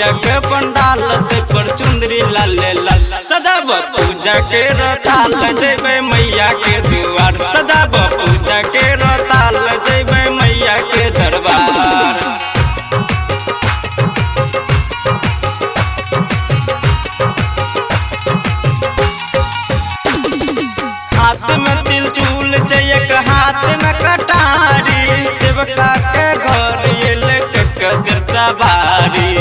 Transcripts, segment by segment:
मैया के पंडाल पर चुंदरी लाल लाल सजाब पूजा के रताल जेबे मैया के दुआर सजाब पूजा के रताल जेबे मैया के दरबार। हाथ में तिलचूल एक हाथ में कटारी सेवका के घर ये लेके सिर सवारी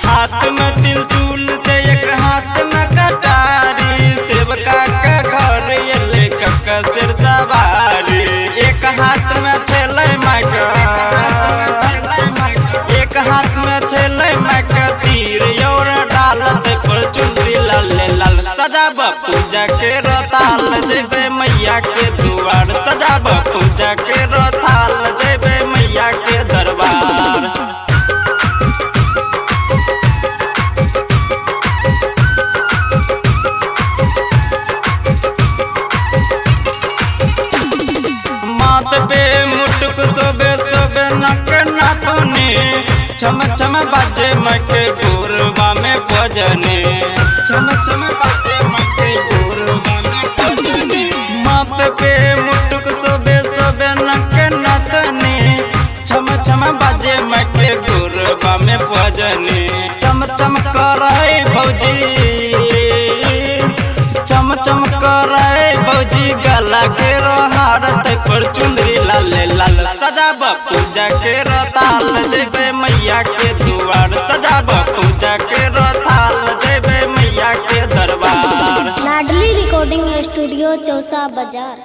हाथ में तिलचूल एक हाथ में कटारी सेवका के घर ये लेके सिर सवारी। एक हाथ में थैले माइक एक हाथ में थैले माइक तीर और डालत पर चुंदरी लाल लाल सजाब पूजा के रताल जेबे मैया के दुआर सजाब पूजा के रताल जेबे मैया के दरबार। माथ पे मुटुक सोबे सोबे नक नाथुनी चम चम बाजे मके गोरबा में भजने चम चम बाजे मके गोरबा में भजने। माथ पे मुटुक सोबे सोबे नक नाथुनी चम चम बाजे मके गोरबा में भजने। चम चम करे भौजी चम चम करे भौजी गला के रोहार पर चुंदरी लाल लाल सजाब पूजा के रताल जेबे मैया के दुआर सजाब पूजा के रताल जेबे मैया के दरबार। लाडली रिकॉर्डिंग स्टूडियो चौसा बाजार।